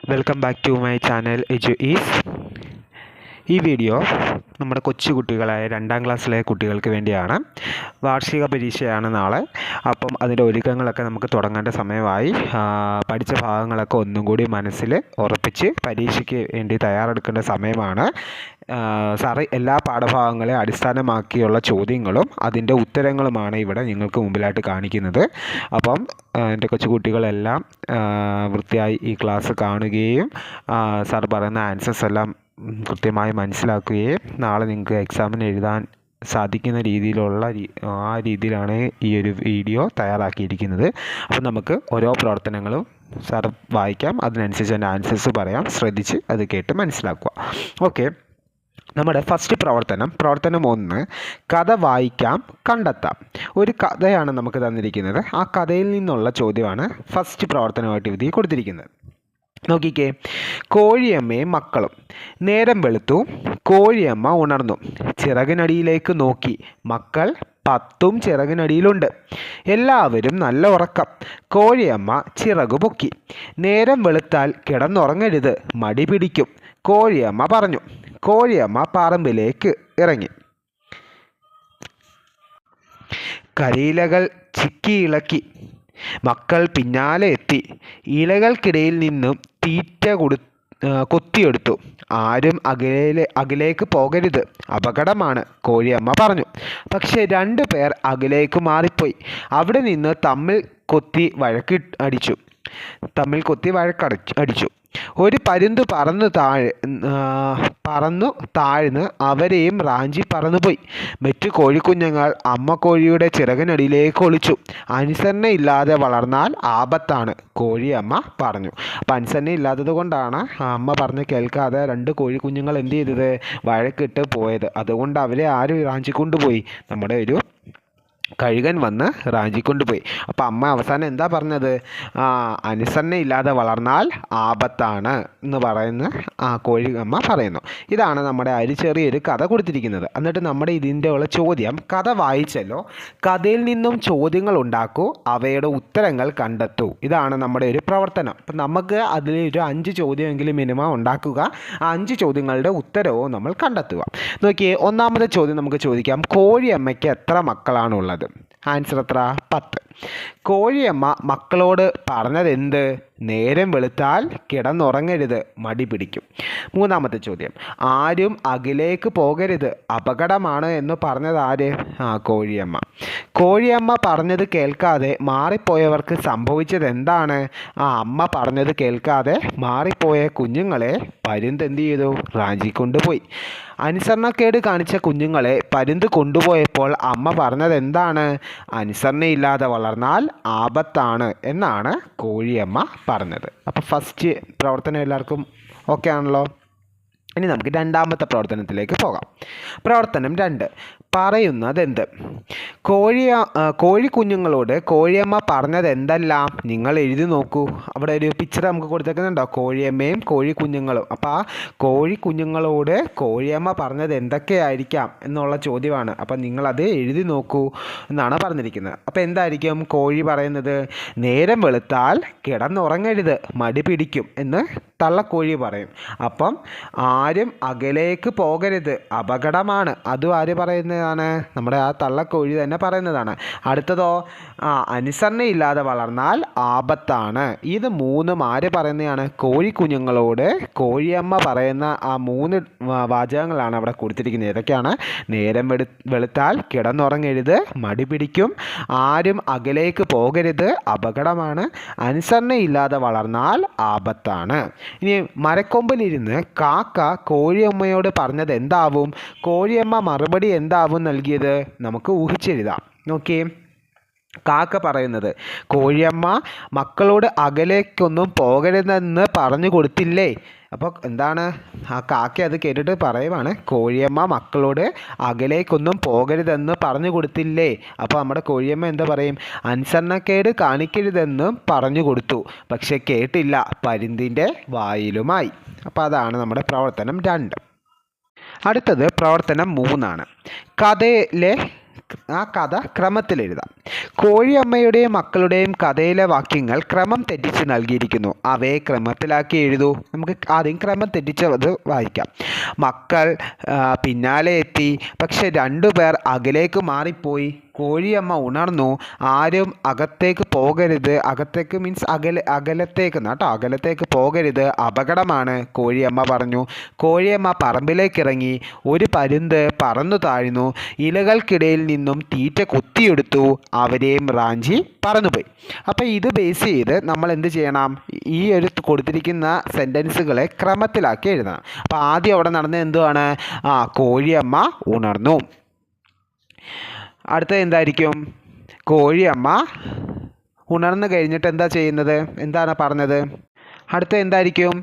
Welcome back to my channel Edu Ease. ഈ video നമ്മുടെ കൊച്ചു കുട്ടികളായ 2ാം ക്ലാസ്സിലെ കുട്ടികൾക്ക് വേണ്ടിയാണ്. വാർഷിക പരീക്ഷയാണ് നാളെ. അപ്പം അതിൻ്റെ ഒരുക്കങ്ങളൊക്കെ നമുക്ക് തുടങ്ങേണ്ട സമയമായി. പഠിച്ച ഭാഗങ്ങളൊക്കെ ഒന്നും കൂടി മനസ്സിൽ ഉറപ്പിച്ച് പരീക്ഷയ്ക്ക് വേണ്ടി തയ്യാറെടുക്കേണ്ട സമയമാണ്. സാറ് എല്ലാ പാഠഭാഗങ്ങളെ അടിസ്ഥാനമാക്കിയുള്ള ചോദ്യങ്ങളും അതിൻ്റെ ഉത്തരങ്ങളുമാണ് ഇവിടെ നിങ്ങൾക്ക് മുമ്പിലായിട്ട് കാണിക്കുന്നത്. അപ്പം എൻ്റെ കൊച്ചു കുട്ടികളെല്ലാം വൃത്തിയായി ഈ ക്ലാസ് കാണുകയും സാർ പറയുന്ന ആൻസേഴ്സ് എല്ലാം കൃത്യമായി മനസ്സിലാക്കുകയും നാളെ നിങ്ങൾക്ക് എക്സാമിന് എഴുതാൻ സാധിക്കുന്ന രീതിയിലുള്ള ആ രീതിയിലാണ് ഈ ഒരു വീഡിയോ തയ്യാറാക്കിയിരിക്കുന്നത്. അപ്പോൾ നമുക്ക് ഓരോ പ്രവർത്തനങ്ങളും സാർ വായിക്കാം, അതിനനുസരിച്ച് എൻ്റെ ആൻസേഴ്സ് പറയാം. ശ്രദ്ധിച്ച് അത് കേട്ട് മനസ്സിലാക്കുക. ഓക്കെ, നമ്മുടെ ഫസ്റ്റ് പ്രവർത്തനം 1, കഥ വായിക്കാം കണ്ടെത്താം. ഒരു കഥയാണ് നമുക്ക് തന്നിരിക്കുന്നത്. ആ കഥയിൽ നിന്നുള്ള ചോദ്യമാണ് ഫസ്റ്റ് പ്രവർത്തനമായിട്ട് ഇതിൽ കൊടുത്തിരിക്കുന്നത്. നോക്കിക്കേ, കോഴിയമ്മയും മക്കളും. നേരം വെളുത്തു, കോഴിയമ്മ ഉണർന്നു, ചിറകിനടിയിലേക്ക് നോക്കി. മക്കൾ 10ഉം ചിറകിനടിയിലുണ്ട്. എല്ലാവരും നല്ല ഉറക്കം. കോഴിയമ്മ ചിറകു പൊക്കി. നേരം വെളുത്താൽ കിടന്നുറങ്ങരുത്, മടി പിടിക്കും, കോഴിയമ്മ പറഞ്ഞു. കോഴിയമ്മ പറമ്പിലേക്ക് ഇറങ്ങി. കരിയിലകൾ ചിക്കിയിളക്കി. മക്കൾ പിന്നാലെ എത്തി. ഇലകൾക്കിടയിൽ നിന്നും തീറ്റ കൊത്തിയെടുത്തു. ആരും അകലേക്ക് പോകരുത്, അപകടമാണ്, കോഴിയമ്മ പറഞ്ഞു. പക്ഷെ 2 പേർ അകലേക്ക് മാറിപ്പോയി. അവിടെ നിന്ന് തമ്മിൽ കൊത്തി വഴക്കടിച്ചു. ഒരു പരുന്ത് പറന്നു താഴ്ന്ന് അവരെയും റാഞ്ചി പറന്നുപോയി. മറ്റു കോഴിക്കുഞ്ഞുങ്ങൾ അമ്മ കോഴിയുടെ ചിറകിനടിയിലേക്ക് ഒളിച്ചു. അനുസരണയില്ലാതെ വളർന്നാൽ ആപത്താണ്, കോഴിയമ്മ പറഞ്ഞു. അപ്പം അനുസരണയില്ലാത്തത് കൊണ്ടാണ് അമ്മ പറഞ്ഞ് കേൾക്കാതെ 2 കോഴിക്കുഞ്ഞുങ്ങൾ എന്ത് ചെയ്തത്, വഴക്കിട്ട് പോയത്. അതുകൊണ്ട് അവരെ ആര് റാഞ്ചിക്കൊണ്ടുപോയി? നമ്മുടെ ഒരു കഴുകൻ വന്ന് റാഞ്ചിക്കൊണ്ടുപോയി. അപ്പോൾ അമ്മ അവസാനം എന്താ പറഞ്ഞത്? അനുസരണയില്ലാതെ വളർന്നാൽ ആപത്താണ് എന്ന് പറയുന്ന കോഴി അമ്മ പറയുന്നു. ഇതാണ് നമ്മുടെ ചെറിയൊരു കഥ കൊടുത്തിരിക്കുന്നത്. എന്നിട്ട് നമ്മുടെ ഇതിൻ്റെ ഉള്ള ചോദ്യം, കഥ വായിച്ചല്ലോ, കഥയിൽ നിന്നും ചോദ്യങ്ങൾ ഉണ്ടാക്കൂ, അവയുടെ ഉത്തരങ്ങൾ കണ്ടെത്തൂ. ഇതാണ് നമ്മുടെ ഒരു പ്രവർത്തനം. അപ്പം നമുക്ക് അതിൽ ഒരു 5 ചോദ്യമെങ്കിലും മിനിമം ഉണ്ടാക്കുക. ആ 5 ചോദ്യങ്ങളുടെ ഉത്തരവും നമ്മൾ കണ്ടെത്തുക. നോക്കിയേ, ഒന്നാമത്തെ ചോദ്യം നമുക്ക് ചോദിക്കാം, കോഴിയമ്മയ്ക്ക് എത്ര മക്കളാണുള്ളത്? ആൻസർ എത്ര? 10. കോഴിയമ്മ മക്കളോട് പറഞ്ഞതെന്ത്? നേരം വെളുത്താൽ കിടന്നുറങ്ങരുത്, മടി പിടിക്കും. മൂന്നാമത്തെ ചോദ്യം, ആരും അകലേക്ക് പോകരുത്, അപകടമാണ് എന്ന് പറഞ്ഞത് ആര്? കോഴിയമ്മ. കോഴിയമ്മ പറഞ്ഞത് കേൾക്കാതെ മാറിപ്പോയവർക്ക് സംഭവിച്ചത് എന്താണ്? അമ്മ പറഞ്ഞത് കേൾക്കാതെ മാറിപ്പോയ കുഞ്ഞുങ്ങളെ പരുന്ത് എന്ത് ചെയ്തു? റാഞ്ചിക്കൊണ്ടുപോയി. അനുസരണക്കേട് കാണിച്ച കുഞ്ഞുങ്ങളെ പരുന്ത് കൊണ്ടുപോയപ്പോൾ അമ്മ പറഞ്ഞത് എന്താണ്? അനുസരണയില്ലാതെ വളർന്നാൽ ആപത്താണ് എന്നാണ് കോഴിയമ്മ പറഞ്ഞത്. അപ്പോൾ ഫസ്റ്റ് പ്രവർത്തനം എല്ലാവർക്കും ഓക്കെ ആണല്ലോ. ഇനി നമുക്ക് 2ാമത്തെ പ്രവർത്തനത്തിലേക്ക് പോകാം. പ്രവർത്തനം 2, പറയുന്നതെന്ത്? കോഴിക്കുഞ്ഞുങ്ങളോട് കോഴിയമ്മ പറഞ്ഞത് എന്തെല്ലാം? നിങ്ങൾ എഴുതി നോക്കൂ. അവിടെ ഒരു പിക്ചർ നമുക്ക് കൊടുത്തേക്കുന്നുണ്ടോ? കോഴിയമ്മയും കോഴിക്കുഞ്ഞുങ്ങളും. അപ്പോൾ ആ കോഴിക്കുഞ്ഞുങ്ങളോട് കോഴിയമ്മ പറഞ്ഞത് എന്തൊക്കെയായിരിക്കാം എന്നുള്ള ചോദ്യമാണ്. അപ്പം നിങ്ങളത് എഴുതി നോക്കൂ എന്നാണ് പറഞ്ഞിരിക്കുന്നത്. അപ്പോൾ എന്തായിരിക്കും കോഴി പറയുന്നത്? നേരം വെളുത്താൽ കിടന്നുറങ്ങരുത്, മടി പിടിക്കും എന്ന് തള്ളക്കോഴി പറയും. അപ്പം ആരും അകലേക്ക് പോകരുത്, അപകടമാണ്, അതും ആര് പറയുന്നതാണ്? നമ്മുടെ ആ തള്ളക്കോഴി തന്നെ പറയുന്നതാണ്. അടുത്തതോ, അനുസരണയില്ലാതെ വളർന്നാൽ ആപത്താണ്. ഇത് 3ഉം ആര് പറയുന്നതാണ്? കോഴിക്കുഞ്ഞുങ്ങളോട് കോഴിയമ്മ പറയുന്ന ആ 3 വാചകങ്ങളാണ് അവിടെ കൊടുത്തിരിക്കുന്നത്. ഏതൊക്കെയാണ്? നേരം വെളുത്താൽ കിടന്നുറങ്ങരുത്, മടി പിടിക്കും, ആരും അകലേക്ക് പോകരുത്, അപകടമാണ്, അനുസരണയില്ലാതെ വളർന്നാൽ ആപത്താണ്. ഇനി മരക്കൊമ്പിലിരുന്ന് കാക്ക കോഴിയമ്മയോട് പറഞ്ഞത് എന്താവും? കോഴിയമ്മ മറുപടി എന്താവും നൽകിയത്? നമുക്ക് ഊഹിച്ചെഴുതാം. നോക്കിയേ, കാക്ക പറയുന്നത്, കോഴിയമ്മ മക്കളോട് അകലേക്കൊന്നും പോകരുതെന്ന് പറഞ്ഞു കൊടുത്തില്ലേ? അപ്പോൾ എന്താണ്? ആ കാക്ക അത് കേട്ടിട്ട് പറയുവാണ്, കോഴിയമ്മ മക്കളോട് അകലേക്കൊന്നും പോകരുതെന്ന് പറഞ്ഞു കൊടുത്തില്ലേ? അപ്പോൾ നമ്മുടെ കോഴിയമ്മ എന്താ പറയും? അനുസരണക്കേട് കാണിക്കരുതെന്നും പറഞ്ഞു കൊടുത്തു, പക്ഷെ കേട്ടില്ല, പരുന്തിൻ്റെ വായിലുമായി. അപ്പോൾ അതാണ് നമ്മുടെ പ്രവർത്തനം 2. അടുത്തത് പ്രവർത്തനം 3 ആണ്. കഥയിലെ ആ കഥ ക്രമത്തിൽ എഴുതാം. കോഴിയമ്മയുടെയും മക്കളുടെയും കഥയിലെ വാക്യങ്ങൾ ക്രമം തെറ്റിച്ച് നൽകിയിരിക്കുന്നു. അവയെ ക്രമത്തിലാക്കി എഴുതൂ. നമുക്ക് ആദ്യം ക്രമം തെറ്റിച്ചത് വായിക്കാം. മക്കൾ പിന്നാലെ എത്തി, പക്ഷെ രണ്ടുപേർ അകലേക്ക് മാറിപ്പോയി. കോഴിയമ്മ ഉണർന്നു. ആരും അകത്തേക്ക് പോകരുത്. അകത്തേക്ക് മീൻസ് അകലത്തേക്ക് കേട്ടോ. അകലത്തേക്ക് പോകരുത്, അപകടമാണ്, കോഴിയമ്മ പറഞ്ഞു. കോഴിയമ്മ പറമ്പിലേക്കിറങ്ങി. ഒരു പരുന്ത് പറന്നു താഴ്ന്നു. ഇലകൾക്കിടയിൽ നിന്നും തീറ്റ കുത്തിയെടുത്തു. അവരെയും റാഞ്ചി പറന്നുപോയി. അപ്പോൾ ഇത് ബേസ് ചെയ്ത് നമ്മൾ എന്ത് ചെയ്യണം? ഈ ഒരു കൊടുത്തിരിക്കുന്ന സെൻറ്റൻസുകളെ ക്രമത്തിലാക്കി എഴുതണം. അപ്പോൾ ആദ്യം അവിടെ നടന്നത് എന്തുവാണ്? കോഴിയമ്മ ഉണർന്നു. അടുത്തത് എന്തായിരിക്കും? കോഴിയമ്മ ഉണർന്നു കഴിഞ്ഞിട്ട് എന്താ ചെയ്യുന്നത്? എന്താണ് പറഞ്ഞത്? അടുത്ത എന്തായിരിക്കും?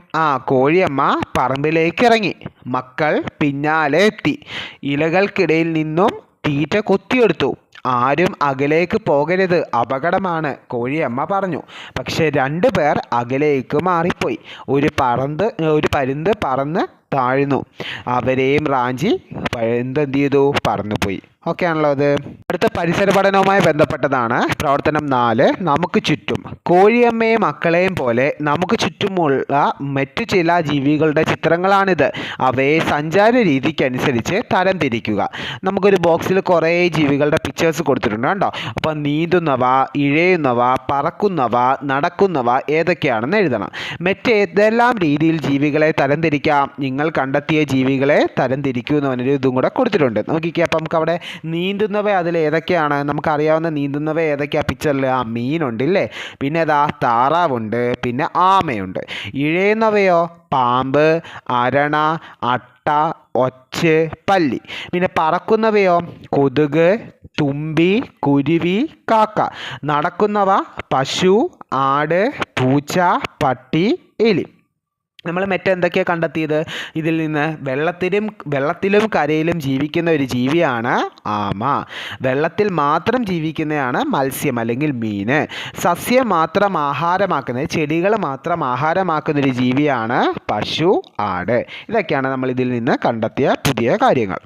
കോഴിയമ്മ പറമ്പിലേക്ക് ഇറങ്ങി. മക്കൾ പിന്നാലെ എത്തി. ഇലകൾക്കിടയിൽ നിന്നും തീറ്റ കൊത്തിയെടുത്തു. ആരും അകലേക്ക് പോകരുത്, അപകടമാണ്, കോഴിയമ്മ പറഞ്ഞു. പക്ഷെ രണ്ടുപേർ അകലേക്ക് മാറിപ്പോയി. ഒരു പരുന്ത് പറന്ന് താഴ്ന്നു. അവരെയും റാഞ്ചി എന്ത് ചെയ്തു? പറന്നുപോയി. ഓക്കെ ആണല്ലോ അത്. അടുത്ത പരിസര പഠനവുമായി ബന്ധപ്പെട്ടതാണ് പ്രവർത്തനം 4. നമുക്ക് ചുറ്റും. കോഴിയമ്മയും മക്കളെയും പോലെ നമുക്ക് ചുറ്റുമുള്ള മറ്റു ചില ജീവികളുടെ ചിത്രങ്ങളാണിത്. അവയെ സഞ്ചാര രീതിക്കനുസരിച്ച് തരംതിരിക്കുക. നമുക്കൊരു ബോക്സിൽ കുറേ ജീവികളുടെ പിക്ചേഴ്സ് കൊടുത്തിട്ടുണ്ട് കേട്ടോ. അപ്പോൾ നീന്തുന്നവ, ഇഴയുന്നവ, പറക്കുന്നവ, നടക്കുന്നവ ഏതൊക്കെയാണെന്ന് എഴുതണം. മറ്റേതെല്ലാം രീതിയിൽ ജീവികളെ തരംതിരിക്കാം? നിങ്ങൾ കണ്ടെത്തിയ ജീവികളെ തരംതിരിക്കൂ എന്ന് പറഞ്ഞൊരു ഇതും കൂടെ കൊടുത്തിട്ടുണ്ട്. നോക്കിക്കേ. അപ്പം നമുക്ക് അവിടെ നീന്തുന്നവ അതിൽ ഏതൊക്കെയാണ്? നമുക്കറിയാവുന്ന നീന്തുന്നവ ഏതൊക്കെയാണ് പിക്ചറിൽ? മീനുണ്ട് ഇല്ലേ, പിന്നെ താറാവുണ്ട്, പിന്നെ ആമയുണ്ട്. ഇഴയുന്നവയോ? പാമ്പ്, അരണ, അട്ട, ഒച്ച്, പല്ലി. പിന്നെ പറക്കുന്നവയോ? കൊതുക്, തുമ്പി, കുരുവി, കാക്ക. നടക്കുന്നവ? പശു, ആട്, പൂച്ച, പട്ടി, എലി. നമ്മൾ മറ്റെന്തൊക്കെയാണ് കണ്ടെത്തിയത്? ഇതിൽ നിന്ന് വെള്ളത്തിലും കരയിലും ജീവിക്കുന്ന ഒരു ജീവിയാണ് ആമ. വെള്ളത്തിൽ മാത്രം ജീവിക്കുന്നതാണ് മത്സ്യം അല്ലെങ്കിൽ മീന്. സസ്യം മാത്രം ആഹാരമാക്കുന്നത്, ചെടികൾ മാത്രം ആഹാരമാക്കുന്ന ഒരു ജീവിയാണ് പശു, ആട്. ഇതൊക്കെയാണ് നമ്മൾ ഇതിൽ നിന്ന് കണ്ടെത്തിയ പുതിയ കാര്യങ്ങൾ.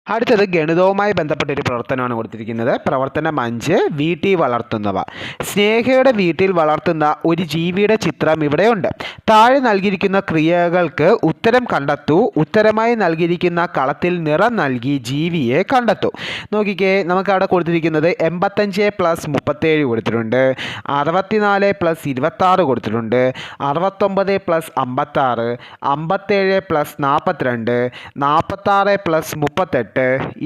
അടുത്തത് ഗണിതവുമായി ബന്ധപ്പെട്ട ഒരു പ്രവർത്തനമാണ് കൊടുത്തിരിക്കുന്നത്. പ്രവർത്തനം 5. വീട്ടിൽ വളർത്തുന്നവ. സ്നേഹയുടെ വീട്ടിൽ വളർത്തുന്ന ഒരു ജീവിയുടെ ചിത്രം ഇവിടെയുണ്ട്. താഴെ നൽകിയിരിക്കുന്ന ക്രിയകൾക്ക് ഉത്തരം കണ്ടെത്തൂ. ഉത്തരമായി നൽകിയിരിക്കുന്ന കളത്തിൽ നിറം നൽകി ജീവിയെ കണ്ടെത്തൂ. നോക്കിക്കേ, നമുക്ക് അവിടെ കൊടുത്തിരിക്കുന്നത് 85 + 37 കൊടുത്തിട്ടുണ്ട്, 64 + 26 കൊടുത്തിട്ടുണ്ട്, 69 + 56, 57 + 42, 46 + 38,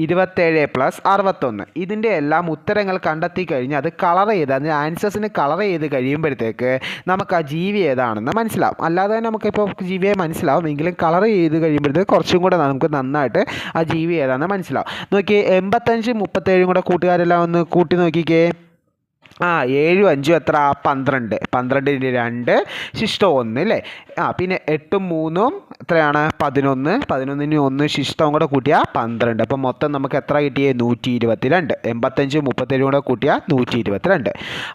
27 + 61. ഇതിൻ്റെ എല്ലാം ഉത്തരങ്ങൾ കണ്ടെത്തി കഴിഞ്ഞ് അത് കളർ ചെയ്ത്, അതിൻ്റെ ആൻസേഴ്സിന് കളർ ചെയ്ത് കഴിയുമ്പോഴത്തേക്ക് നമുക്ക് ആ ജീവി ഏതാണെന്ന് മനസ്സിലാവും. അല്ലാതെ തന്നെ നമുക്കിപ്പോൾ ജീവിയെ മനസ്സിലാവും, എങ്കിലും കളർ ചെയ്ത് കഴിയുമ്പോഴത്തേക്ക് കുറച്ചും കൂടെ നമുക്ക് നന്നായിട്ട് ആ ജീവി ഏതാണെന്ന് മനസ്സിലാവും. നോക്കിയേ, 85 37 കൂടെ കൂട്ടുകാരെല്ലാം ഒന്ന് കൂട്ടി നോക്കിക്കേ. 7 5 എത്ര? 12. 12 2 ശിഷ്ടം 1 അല്ലേ. പിന്നെ 8 3 എത്രയാണ്? 11. 11 1 ശിഷ്ടവും കൂടെ കൂട്ടിയാൽ 12. അപ്പം മൊത്തം നമുക്ക് എത്ര കിട്ടിയേ? 122. 85 37 കൂടെ കൂട്ടിയാൽ 122.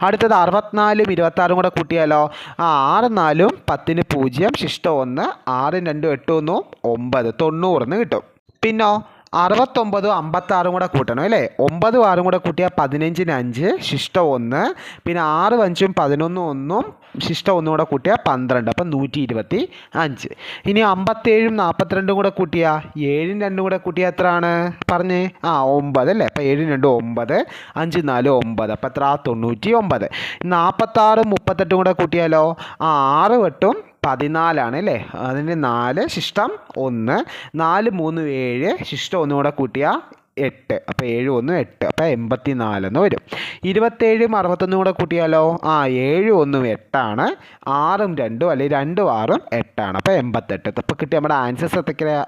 അടുത്തത് 64 26 കൂടെ കൂട്ടിയാലോ? 6 4 10 0 ശിഷ്ടം 1, 6 2 8 1 9 90 കിട്ടും. പിന്നോ 69 56 കൂടെ കൂട്ടണം അല്ലേ. 9 6 കൂടെ കൂട്ടിയാൽ 15 5 ശിഷ്ടം 1, പിന്നെ 6 5 11 1 ശിഷ്ടം 1 കൂടെ കൂട്ടിയാൽ 12. അപ്പം 125. ഇനി 57 42 കൂടെ കൂട്ടിയാൽ 7 2 കൂടെ കൂട്ടിയാൽ എത്രയാണ് പറഞ്ഞേ? 9 അല്ലേ. അപ്പം 7 2 9, 5 4 9, അപ്പം എത്ര? 99. 46 38 കൂടെ കൂട്ടിയാലോ? 6 8 14 അല്ലേ. അതിന് 4 ശിഷ്ടം 1, 4 3 7 ശിഷ്ടം 1 കൂടെ കൂട്ടിയാൽ 8. അപ്പോൾ 7 1 8, അപ്പോൾ 84 എന്ന് വരും. 27 61 കൂടെ കൂട്ടിയാലോ? 7 1 8 6 2 അല്ലെങ്കിൽ 2 6 8, അപ്പോൾ 88. അപ്പോൾ കിട്ടിയ നമ്മുടെ ആൻസേഴ്സ്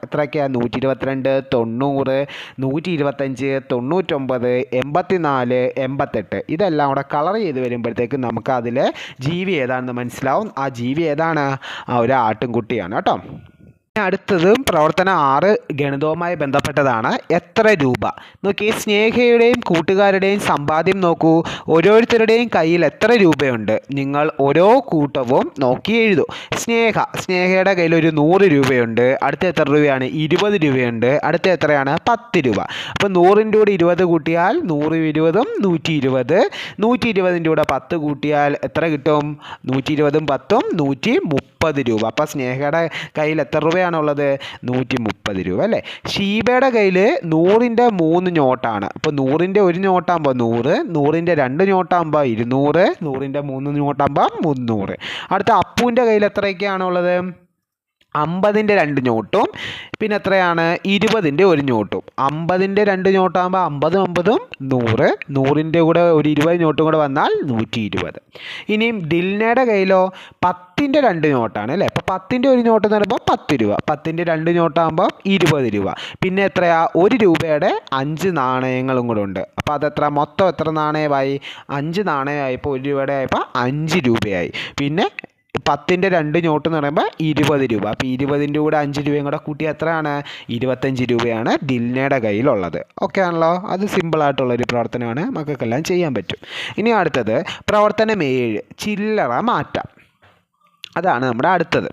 എത്രയൊക്കെയാണ്? 122 90 125 99 84 88. ഇതെല്ലാം കൂടെ കളർ ചെയ്ത് വരുമ്പോഴത്തേക്ക് നമുക്ക് അതിൽ ജീവി ഏതാണെന്ന് മനസ്സിലാവും. ആ ജീവി ഏതാണ്? ഒരു ആട്ടിൻകുട്ടിയാണ് കേട്ടോ. അടുത്തതും പ്രവർത്തനം 6 ഗണിതവുമായി ബന്ധപ്പെട്ടതാണ്. എത്ര രൂപ? നോക്കി, സ്നേഹയുടെയും കൂട്ടുകാരുടെയും സമ്പാദ്യം നോക്കൂ. ഓരോരുത്തരുടെയും കയ്യിൽ എത്ര രൂപയുണ്ട്? നിങ്ങൾ ഓരോ കൂട്ടവും നോക്കി എഴുതൂ. സ്നേഹയുടെ കയ്യിൽ ഒരു 100 രൂപയുണ്ട്. അടുത്ത എത്ര രൂപയാണ്? 20 രൂപയുണ്ട്. അടുത്ത എത്രയാണ്? 10 രൂപ. അപ്പോൾ 100ൻ്റെ കൂടെ 20 കൂട്ടിയാൽ 100 20ഉം 120. 120ൻ്റെ കൂടെ 10 കൂട്ടിയാൽ എത്ര കിട്ടും? 120ഉം 10ഉം 130 രൂപ. അപ്പോൾ സ്നേഹയുടെ കയ്യിൽ എത്ര രൂപയാണുള്ളത്? 130 രൂപ അല്ലേ. ഷീബയുടെ കയ്യിൽ 100ൻ്റെ 3 നോട്ടാണ്. അപ്പോൾ 100ൻ്റെ ഒരു നോട്ടാകുമ്പോൾ 100, 100ൻ്റെ 2 നോട്ടാകുമ്പോൾ 200, 100ൻ്റെ 3 നോട്ടാകുമ്പോൾ 300. അടുത്ത അപ്പുവിൻ്റെ കയ്യിൽ എത്രയൊക്കെയാണുള്ളത്? 50ൻ്റെ 2 നോട്ടും പിന്നെ എത്രയാണ്? 20ൻ്റെ ഒരു നോട്ടും. 50ൻ്റെ 2 നോട്ടാകുമ്പോൾ 50 50ഉം 100, 100ൻ്റെ കൂടെ ഒരു 20 നോട്ടും കൂടെ വന്നാൽ 120. ഇനിയും ദിൽനയുടെ കയ്യിലോ 10ൻ്റെ 2 നോട്ടാണ് അല്ലേ. അപ്പോൾ 10ൻ്റെ ഒരു നോട്ട് എന്ന് പറയുമ്പോൾ 10 രൂപ. 10ൻ്റെ 2 നോട്ടാകുമ്പോൾ 20 രൂപ. പിന്നെ എത്രയാ? 1 രൂപയുടെ 5 നാണയങ്ങളും കൂടെ ഉണ്ട്. അപ്പോൾ അതെത്ര? മൊത്തം എത്ര നാണയമായി? 5 നാണയമായപ്പോൾ 1 രൂപയുടെ ആയപ്പോൾ 5 രൂപയായി. പിന്നെ 10ൻ്റെ 2 നോട്ട് എന്ന് പറയുമ്പോൾ 20 രൂപ. അപ്പോൾ 20ൻ്റെ കൂടെ 5 രൂപയും കൂടെ കൂട്ടി എത്രയാണ്? 25 രൂപയാണ് ദിൽനയുടെ കയ്യിലുള്ളത്. ഓക്കെ ആണല്ലോ. അത് സിമ്പിളായിട്ടുള്ളൊരു പ്രവർത്തനമാണ്, മക്കൾക്കെല്ലാം ചെയ്യാൻ പറ്റും. ഇനി അടുത്തത് പ്രവർത്തനം 7, ചില്ലറ മാറ്റാം. അതാണ് നമ്മുടെ അടുത്തത്.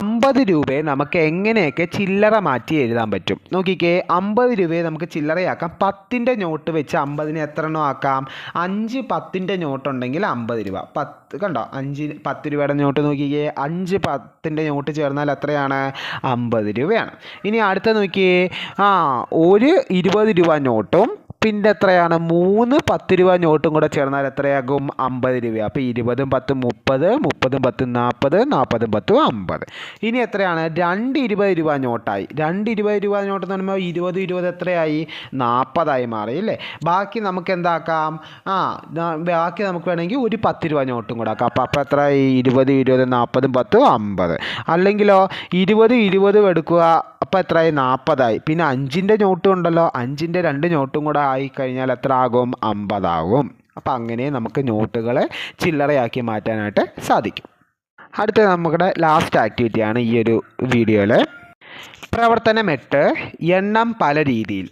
50 രൂപയെ നമുക്ക് എങ്ങനെയൊക്കെ ചില്ലറ മാറ്റി എഴുതാൻ പറ്റും? നോക്കിക്കേ, 50 രൂപയെ നമുക്ക് ചില്ലറയാക്കാം. 10ൻ്റെ നോട്ട് വെച്ച് 50നെ എത്ര എണ്ണം ആക്കാം? 5 10ൻ്റെ നോട്ടുണ്ടെങ്കിൽ 50 രൂപ. 10 കണ്ടോ, 5 10 രൂപയുടെ നോട്ട് നോക്കിക്കേ, 5 10ൻ്റെ നോട്ട് ചേർന്നാൽ എത്രയാണ്? 50 രൂപയാണ്. ഇനി അടുത്ത നോക്കിയേ, ഒരു 20 രൂപ നോട്ടും പിന്നെ എത്രയാണ്? 3 10 രൂപ നോട്ടും കൂടെ ചേർന്നാൽ എത്രയാകും? 50 രൂപ. അപ്പോൾ 20ഉം 10ഉം 30, 30ഉം 10ഉം 40, 40ഉം 10ഉം 50. ഇനി എത്രയാണ്? 2 20 രൂപ നോട്ടായി. 2 20 രൂപ നോട്ട് എന്ന് പറയുമ്പോൾ 20 20 എത്രയായി? 40 മാറി അല്ലേ. ബാക്കി നമുക്ക് എന്താക്കാം? ബാക്കി നമുക്ക് വേണമെങ്കിൽ ഒരു 10 രൂപ നോട്ടും കൂടെ ആക്കാം. അപ്പോൾ എത്രയായി? 20 20 40ഉം 10ഉം 50. അല്ലെങ്കിലോ 20 20 എടുക്കുക, അപ്പോൾ എത്രയായി? 40 പിന്നെ 5ൻ്റെ നോട്ടും ഉണ്ടല്ലോ, 5ൻ്റെ 2 നോട്ടും കൂടെ ആയി കഴിഞ്ഞാൽ എത്ര ആകും? 50 ആകും. അപ്പോൾ അങ്ങനെ നമുക്ക് നോട്ടുകളെ ചില്ലറയാക്കി മാറ്റാനായിട്ട് സാധിക്കും. അടുത്ത നമ്മുടെ ലാസ്റ്റ് ആക്ടിവിറ്റിയാണ് ഈ ഒരു വീഡിയോയിൽ. പ്രവർത്തനം 8, എണ്ണം പല രീതിയിൽ.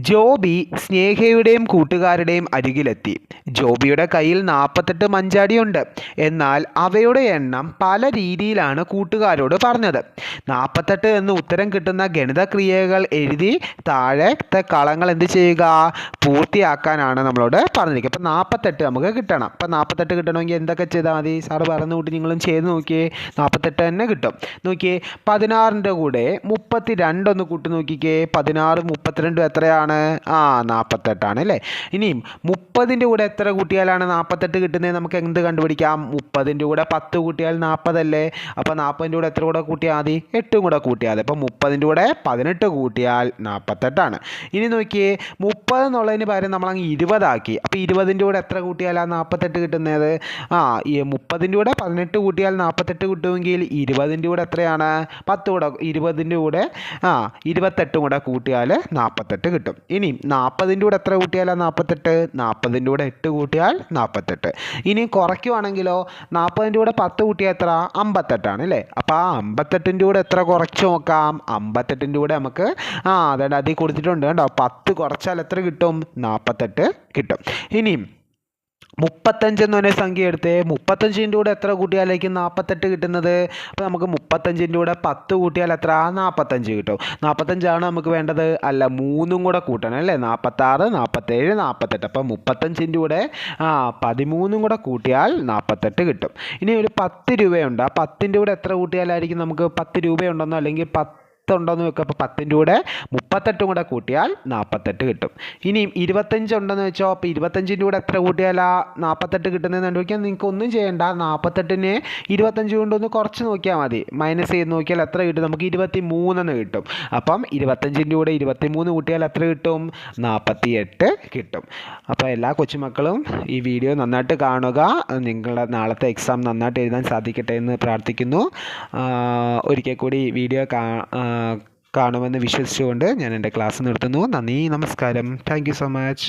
ജോബി സ്നേഹയുടെയും കൂട്ടുകാരുടെയും അരികിലെത്തി. ജോബിയുടെ കയ്യിൽ 48 മഞ്ചാടിയുണ്ട്. എന്നാൽ അവയുടെ എണ്ണം പല രീതിയിലാണ് കൂട്ടുകാരോട് പറഞ്ഞത്. 48 എന്ന് ഉത്തരം കിട്ടുന്ന ഗണിതക്രിയകൾ എഴുതി താഴത്തെ കളങ്ങൾ എന്ത് ചെയ്യുക? പൂർത്തിയാക്കാനാണ് നമ്മളോട് പറഞ്ഞിരിക്കുക. അപ്പോൾ 48 നമുക്ക് കിട്ടണം. അപ്പോൾ 48 കിട്ടണമെങ്കിൽ എന്തൊക്കെ ചെയ്താൽ മതി? സാറ് പറഞ്ഞു കൂട്ടി നിങ്ങളും ചെയ്ത് നോക്കിയേ. 48 തന്നെ കിട്ടും. നോക്കിയേ, 16ൻ്റെ കൂടെ 32 ഒന്ന് കൂട്ടി നോക്കിക്കേ. 16 32 എത്രയാണ്? 48 അല്ലേ. ഇനിയും 30ൻ്റെ കൂടെ എത്ര കൂട്ടിയാലാണ് 48 കിട്ടുന്നത്? നമുക്ക് എന്ത് കണ്ടുപിടിക്കാം? 30ൻ്റെ കൂടെ 10 കൂട്ടിയാൽ 40 അല്ലേ. അപ്പോൾ 40ൻ്റെ കൂടെ എത്ര കൂടെ കൂട്ടിയാൽ മതി? 8 കൂടെ കൂട്ടിയാൽ മതി. അപ്പോൾ 30ൻ്റെ കൂടെ 18 കൂട്ടിയാൽ 48. ഇനി നോക്കിയേ, 30 എന്നുള്ളതിന് പകരം നമ്മളങ്ങ് 20 ആക്കി. അപ്പോൾ 20ൻ്റെ കൂടെ എത്ര കൂട്ടിയാലാണ് 48 കിട്ടുന്നത്? 30ൻ്റെ കൂടെ 18 കൂട്ടിയാൽ 48 കിട്ടുമെങ്കിൽ 20ൻ്റെ കൂടെ എത്രയാണ്? 10 കൂടെ 20ൻ്റെ കൂടെ 28 കൂടെ കൂട്ടിയാൽ 48 കിട്ടും. ഇനി 40ൻ്റെ കൂടെ എത്ര കൂട്ടിയാലാണ് 48? 40ൻ്റെ കൂടെ 8 കൂട്ടിയാൽ 48. ഇനി കുറയ്ക്കുവാണെങ്കിലോ 40ൻ്റെ കൂടെ 10 കൂട്ടിയാൽ എത്ര? 58 അല്ലേ. അപ്പോൾ 58ൻ്റെ കൂടെ എത്ര കുറച്ച് നോക്കാം? 58ൻ്റെ കൂടെ നമുക്ക് അതായത് അതിൽ കൊടുത്തിട്ടുണ്ട് കേട്ടോ. 10 കുറച്ചാൽ എത്ര കിട്ടും? 48 കിട്ടും. ഇനിയും 35 എന്ന് പറഞ്ഞ സംഖ്യ എടുത്തേ. 35ൻ്റെ കൂടെ എത്ര കൂട്ടിയാലായിരിക്കും 48 കിട്ടുന്നത്? അപ്പോൾ നമുക്ക് 35ൻ്റെ കൂടെ 10 കൂട്ടിയാൽ എത്ര? 45 കിട്ടും. 45 നമുക്ക് വേണ്ടത്? അല്ല, 3 കൂടെ കൂട്ടണം അല്ലേ. 46 47 48. അപ്പോൾ 35ൻ്റെ കൂടെ 13 കൂടെ കൂട്ടിയാൽ 48 കിട്ടും. ഇനി ഒരു 10 രൂപയുണ്ട്. ആ 10ൻ്റെ കൂടെ എത്ര കൂട്ടിയാലായിരിക്കും നമുക്ക്? 10 രൂപയുണ്ടെന്നോ അല്ലെങ്കിൽ 10 ഉണ്ടോയെന്ന് വെക്കുക. അപ്പോൾ 10ൻ്റെ കൂടെ 38 കൂടെ കൂട്ടിയാൽ 48 കിട്ടും. ഇനിയും 25 ഉണ്ടെന്ന് വെച്ചോ. അപ്പോൾ 25ൻ്റെ കൂടെ എത്ര കൂട്ടിയാലാ 48 കിട്ടുന്നതെന്ന് കണ്ടുപിടിക്കാൻ നിങ്ങൾക്ക് ഒന്നും ചെയ്യേണ്ട. 48നെ 25 കൊണ്ടൊന്ന് കുറച്ച് നോക്കിയാൽ മതി. മൈനസ് ചെയ്ത് നോക്കിയാൽ എത്ര കിട്ടും? നമുക്ക് 23 എന്ന് കിട്ടും. അപ്പം 25ൻ്റെ കൂടെ 23 കൂട്ടിയാൽ എത്ര കിട്ടും? 48 കിട്ടും. അപ്പോൾ എല്ലാ കൊച്ചുമക്കളും ഈ വീഡിയോ നന്നായിട്ട് കാണുക. നിങ്ങളുടെ നാളത്തെ എക്സാം നന്നായിട്ട് എഴുതാൻ സാധിക്കട്ടെ എന്ന് പ്രാർത്ഥിക്കുന്നു. ഒരിക്കൽ കൂടി വീഡിയോ കാണുമെന്ന് വിശ്വസിച്ചുകൊണ്ട് ഞാൻ എൻ്റെ ക്ലാസ് നിർത്തുന്നു. നന്ദി, നമസ്കാരം. Thank you so much.